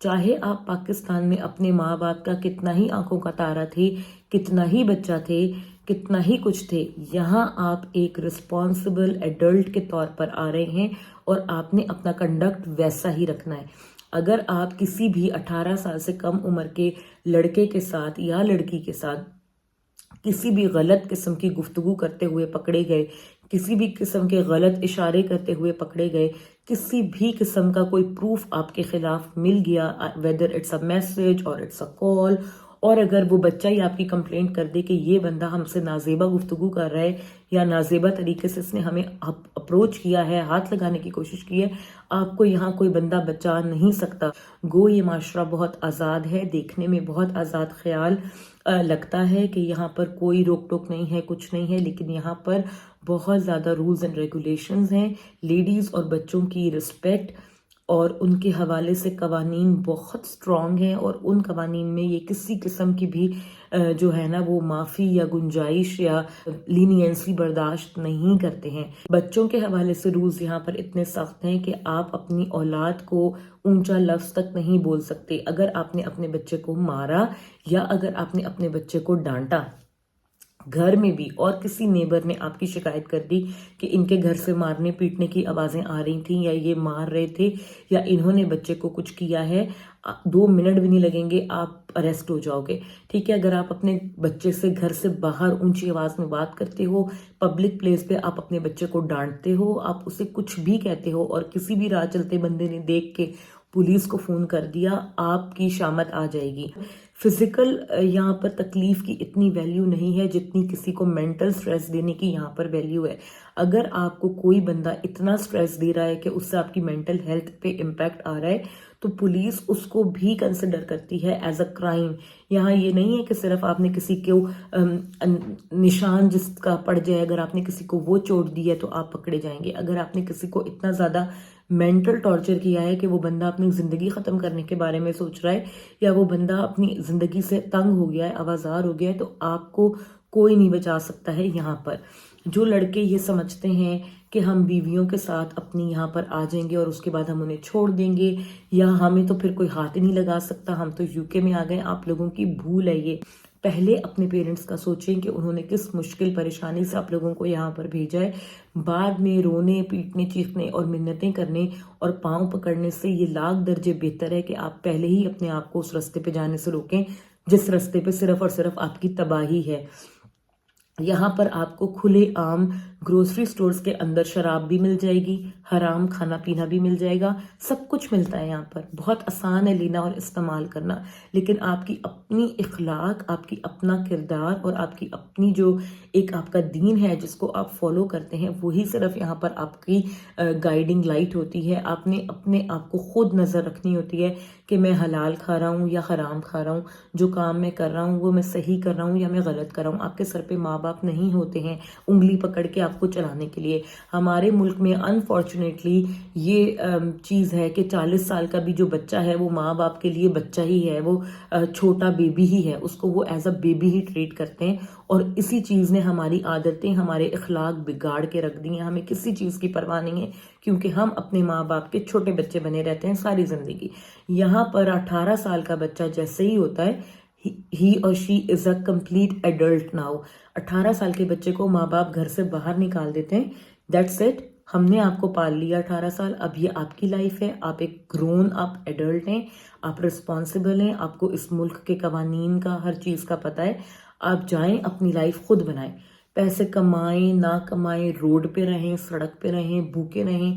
چاہے آپ پاکستان میں اپنے ماں باپ کا کتنا ہی آنکھوں کا تارا تھے، کتنا ہی بچہ تھے، کتنا ہی کچھ تھے، یہاں آپ ایک رسپانسبل ایڈلٹ کے طور پر آ رہے ہیں اور آپ نے اپنا کنڈکٹ ویسا ہی رکھنا ہے۔ اگر آپ کسی بھی 18 سال سے کم عمر کے لڑکے کے ساتھ یا لڑکی کے ساتھ کسی بھی غلط قسم کی گفتگو کرتے ہوئے پکڑے گئے، کسی بھی قسم کے غلط اشارے کرتے ہوئے پکڑے گئے، کسی بھی قسم کا کوئی پروف آپ کے خلاف مل گیا، ویدر اٹس اے میسج اور اٹس اے کال، اور اگر وہ بچہ ہی آپ کی کمپلینٹ کر دے کہ یہ بندہ ہم سے نازیبا گفتگو کر رہا ہے یا نازیبا طریقے سے اس نے ہمیں اپروچ کیا ہے، ہاتھ لگانے کی کوشش کی ہے، آپ کو یہاں کوئی بندہ بچا نہیں سکتا۔ گو یہ معاشرہ بہت آزاد ہے، دیکھنے میں بہت آزاد خیال لگتا ہے کہ یہاں پر کوئی روک ٹوک نہیں ہے، کچھ نہیں ہے، لیکن یہاں پر بہت زیادہ رولز اینڈ ریگولیشنز ہیں۔ لیڈیز اور بچوں کی رسپیکٹ اور ان کے حوالے سے قوانین بہت سٹرونگ ہیں، اور ان قوانین میں یہ کسی قسم کی بھی جو ہے نا وہ معافی یا گنجائش یا لینینسی برداشت نہیں کرتے ہیں۔ بچوں کے حوالے سے رولز یہاں پر اتنے سخت ہیں کہ آپ اپنی اولاد کو اونچا لفظ تک نہیں بول سکتے۔ اگر آپ نے اپنے بچے کو مارا یا اگر آپ نے اپنے بچے کو ڈانٹا گھر میں بھی، اور کسی نیبر نے آپ کی شکایت کر دی کہ ان کے گھر سے مارنے پیٹنے کی آوازیں آ رہی تھیں یا یہ مار رہے تھے یا انہوں نے بچے کو کچھ کیا ہے، 2 منٹ بھی نہیں لگیں گے، آپ اریسٹ ہو جاؤ گے، ٹھیک ہے۔ اگر آپ اپنے بچے سے گھر سے باہر اونچی آواز میں بات کرتے ہو، پبلک پلیس پہ آپ اپنے بچے کو ڈانٹتے ہو، آپ اسے کچھ بھی کہتے ہو، اور کسی بھی راہ چلتے بندے نے دیکھ کے پولیس کو فون کر دیا، آپ کی شامت آ جائے گی۔ فزیکل یہاں پر تکلیف کی اتنی ویلیو نہیں ہے جتنی کسی کو مینٹل سٹریس دینے کی یہاں پر ویلیو ہے۔ اگر آپ کو کوئی بندہ اتنا سٹریس دے رہا ہے کہ اس سے آپ کی مینٹل ہیلتھ پہ امپیکٹ آ رہا ہے، تو پولیس اس کو بھی کنسیڈر کرتی ہے ایز اے کرائم۔ یہاں یہ نہیں ہے کہ صرف آپ نے کسی کو نشان جس کا پڑ جائے، اگر آپ نے کسی کو وہ چوٹ دی ہے تو آپ پکڑے جائیں گے۔ اگر آپ نے کسی کو اتنا زیادہ مینٹل ٹارچر کیا ہے کہ وہ بندہ اپنی زندگی ختم کرنے کے بارے میں سوچ رہا ہے، یا وہ بندہ اپنی زندگی سے تنگ ہو گیا ہے، آوازار ہو گیا ہے، تو آپ کو کوئی نہیں بچا سکتا ہے یہاں پر۔ جو لڑکے یہ سمجھتے ہیں کہ ہم بیویوں کے ساتھ اپنی یہاں پر آ جائیں گے اور اس کے بعد ہم انہیں چھوڑ دیں گے، یا ہمیں تو پھر کوئی ہاتھ نہیں لگا سکتا، ہم تو UK میں آ گئے، آپ لوگوں کی بھول ہے یہ۔ پہلے اپنے پیرنٹس کا سوچیں کہ انہوں نے کس مشکل پریشانی سے آپ لوگوں کو یہاں پر بھیجا ہے۔ بعد میں رونے پیٹنے چیخنے اور منتیں کرنے اور پاؤں پکڑنے سے یہ لاکھ درجے بہتر ہے کہ آپ پہلے ہی اپنے آپ کو اس رستے پہ جانے سے روکیں جس رستے پہ صرف اور صرف آپ کی تباہی ہے۔ یہاں پر آپ کو کھلے عام گروسری سٹورز کے اندر شراب بھی مل جائے گی، حرام کھانا پینا بھی مل جائے گا، سب کچھ ملتا ہے یہاں پر، بہت آسان ہے لینا اور استعمال کرنا۔ لیکن آپ کی اپنی اخلاق، آپ کی اپنا کردار اور آپ کی اپنی جو ایک آپ کا دین ہے جس کو آپ فالو کرتے ہیں، وہی صرف یہاں پر آپ کی گائیڈنگ لائٹ ہوتی ہے۔ آپ نے اپنے آپ کو خود نظر رکھنی ہوتی ہے کہ میں حلال کھا رہا ہوں یا حرام کھا رہا ہوں، جو کام میں کر رہا ہوں وہ میں صحیح کر رہا ہوں یا میں غلط کر رہا ہوں۔ آپ کے سر پہ ماں باپ نہیں ہوتے ہیں انگلی پکڑ کے آپ کو چلانے کے لیے۔ ہمارے ملک میں انفارچونیٹلی یہ چیز ہے کہ 40 سال کا بھی جو بچہ ہے وہ ماں باپ کے لیے بچہ ہی ہے، وہ چھوٹا بیبی ہی ہے، اس کو وہ ایز اے بیبی ہی ٹریٹ کرتے ہیں، اور اسی چیز نے ہماری عادتیں، ہمارے اخلاق بگاڑ کے رکھ دی ہیں۔ ہمیں کسی چیز کی پرواہ نہیں ہے کیونکہ ہم اپنے ماں باپ کے چھوٹے بچے بنے رہتے ہیں ساری زندگی۔ یہاں پر 18 سال کا بچہ جیسے ہی ہوتا ہے، ہی اور شی از اے کمپلیٹ ایڈلٹ ناؤ۔ 18 سال کے بچے کو ماں باپ گھر سے باہر نکال دیتے ہیں، دیٹس اٹ، ہم نے آپ کو پال لیا 18 سال، اب یہ آپ کی لائف ہے، آپ ایک گرون اپ ایڈلٹ ہیں، آپ رسپانسبل ہیں، آپ کو اس ملک کے قوانین کا ہر چیز کا پتہ ہے، آپ جائیں اپنی لائف خود بنائیں، پیسے کمائیں نہ کمائیں، روڈ پہ رہیں، سڑک پہ رہیں، بھوکے رہیں،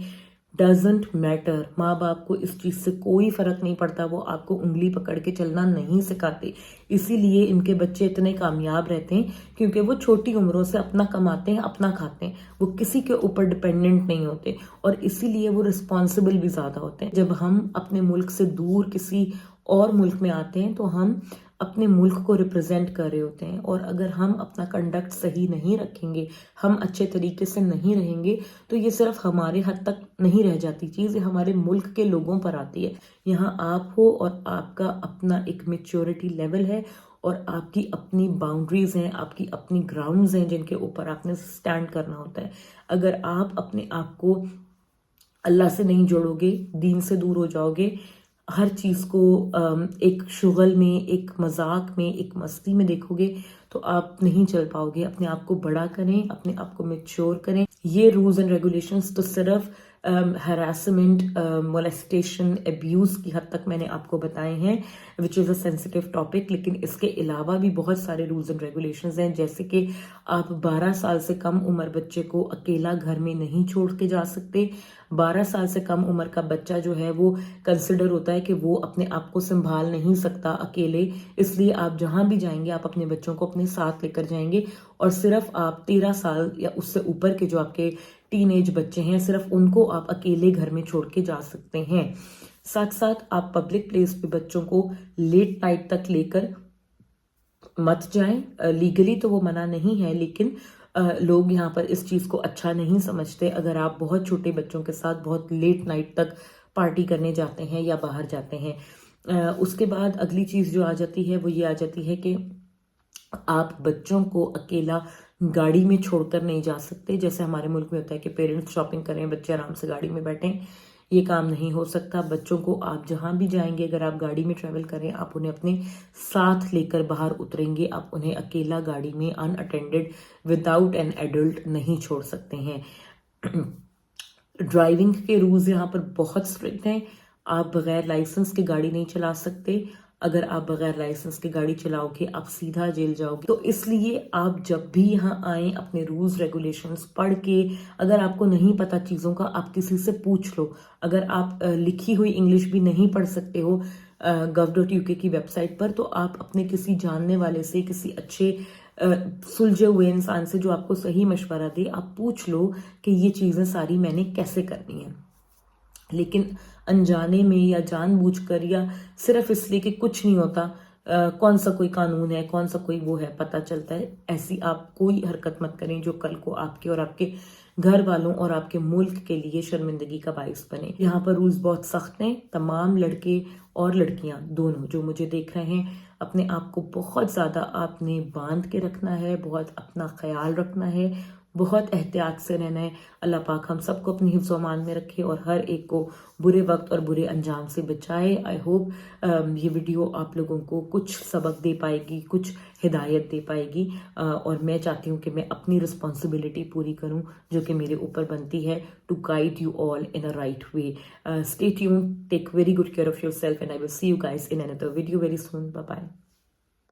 ڈزنٹ میٹر۔ ماں باپ کو اس چیز سے کوئی فرق نہیں پڑتا، وہ آپ کو انگلی پکڑ کے چلنا نہیں سکھاتے، اسی لیے ان کے بچے اتنے کامیاب رہتے ہیں کیونکہ وہ چھوٹی عمروں سے اپنا کماتے ہیں، اپنا کھاتے ہیں، وہ کسی کے اوپر ڈپینڈنٹ نہیں ہوتے، اور اسی لیے وہ رسپانسبل بھی زیادہ ہوتے ہیں۔ جب ہم اپنے ملک سے دور کسی اور ملک میں آتے ہیں تو ہم اپنے ملک کو ریپرزینٹ کر رہے ہوتے ہیں، اور اگر ہم اپنا کنڈکٹ صحیح نہیں رکھیں گے، ہم اچھے طریقے سے نہیں رہیں گے، تو یہ صرف ہمارے حد تک نہیں رہ جاتی چیز، یہ ہمارے ملک کے لوگوں پر آتی ہے۔ یہاں آپ ہو اور آپ کا اپنا ایک میچورٹی لیول ہے، اور آپ کی اپنی باؤنڈریز ہیں، آپ کی اپنی گراؤنڈز ہیں جن کے اوپر آپ نے سٹینڈ کرنا ہوتا ہے۔ اگر آپ اپنے آپ کو اللہ سے نہیں جوڑو گے، دین سے دور ہو جاؤ گے، ہر چیز کو ایک شغل میں، ایک مذاق میں، ایک مستی میں دیکھو گے تو آپ نہیں چل پاؤ گے. اپنے آپ کو بڑا کریں، اپنے آپ کو میچور کریں. یہ رولز اینڈ ریگولیشنز تو صرف ہراسمنٹ، مولیسٹیشن، ابیوز کی حد تک میں نے آپ کو بتائے ہیں وچ از اے سینسٹیو ٹاپک. لیکن اس کے علاوہ بھی بہت سارے رولز اینڈ ریگولیشنز ہیں، جیسے کہ آپ 12 سال سے کم عمر بچے کو اکیلا گھر میں نہیں چھوڑ کے جا سکتے. 12 سال سے کم عمر کا بچہ جو ہے وہ کنسیڈر ہوتا ہے کہ وہ اپنے آپ کو سنبھال نہیں سکتا اکیلے، اس لیے آپ جہاں بھی جائیں گے آپ اپنے بچوں کو اپنے ساتھ لے کر جائیں گے. اور صرف آپ 13 سال یا اس سے اوپر کے جو آپ کے ٹین ایج بچے ہیں، صرف ان کو آپ اکیلے گھر میں چھوڑ کے جا سکتے ہیں. ساتھ ساتھ آپ پبلک پلیس پہ بچوں کو لیٹ نائٹ تک لے کر مت جائیں. لیگلی تو وہ منع نہیں ہے، لیکن لوگ یہاں پر اس چیز کو اچھا نہیں سمجھتے اگر آپ بہت چھوٹے بچوں کے ساتھ بہت لیٹ نائٹ تک پارٹی کرنے جاتے ہیں یا باہر جاتے ہیں. اس کے بعد اگلی چیز جو آ جاتی ہے وہ یہ آ جاتی ہے کہ آپ بچوں کو اکیلا گاڑی میں چھوڑ کر نہیں جا سکتے. جیسے ہمارے ملک میں ہوتا ہے کہ پیرنٹس شاپنگ کریں، بچے آرام سے گاڑی میں بیٹھیں. یہ کام نہیں ہو سکتا. بچوں کو آپ جہاں بھی جائیں گے، اگر آپ گاڑی میں ٹریول کریں، آپ انہیں اپنے ساتھ لے کر باہر اتریں گے. آپ انہیں اکیلا گاڑی میں ان اٹینڈڈ وداؤٹ این ایڈلٹ نہیں چھوڑ سکتے ہیں. ڈرائیونگ کے رولز یہاں پر بہت اسٹرکٹ ہیں. آپ بغیر لائسنس کے گاڑی نہیں چلا سکتے. اگر آپ بغیر لائسنس کی گاڑی چلاؤ گے آپ سیدھا جیل جاؤ گے. تو اس لیے آپ جب بھی یہاں آئیں اپنے رولز ریگولیشنز پڑھ کے، اگر آپ کو نہیں پتا چیزوں کا آپ کسی سے پوچھ لو. اگر آپ لکھی ہوئی انگلش بھی نہیں پڑھ سکتے ہو gov.uk کی ویب سائٹ پر، تو آپ اپنے کسی جاننے والے سے، کسی اچھے سلجھے ہوئے انسان سے جو آپ کو صحیح مشورہ دے، آپ پوچھ لو کہ یہ چیزیں ساری میں نے کیسے کرنی ہیں. لیکن انجانے میں یا جان بوجھ کر یا صرف اس لیے کہ کچھ نہیں ہوتا، کون سا کوئی قانون ہے، کون سا کوئی وہ ہے، پتہ چلتا ہے، ایسی آپ کوئی حرکت مت کریں جو کل کو آپ کے اور آپ کے گھر والوں اور آپ کے ملک کے لیے شرمندگی کا باعث بنے. یہاں پر رولز بہت سخت ہیں. تمام لڑکے اور لڑکیاں دونوں جو مجھے دیکھ رہے ہیں، اپنے آپ کو بہت زیادہ آپ نے باندھ کے رکھنا ہے، بہت اپنا خیال رکھنا ہے، بہت احتیاط سے رہنا ہے. اللہ پاک ہم سب کو اپنی حفظ و امان میں رکھے اور ہر ایک کو برے وقت اور برے انجام سے بچائے. آئی ہوپ یہ ویڈیو آپ لوگوں کو کچھ سبق دے پائے گی، کچھ ہدایت دے پائے گی. اور میں چاہتی ہوں کہ میں اپنی رسپانسبلٹی پوری کروں جو کہ میرے اوپر بنتی ہے، to guide you all in a right way. Stay tuned, take very good care of yourself, and I will see you guys in another video very soon. Bye bye.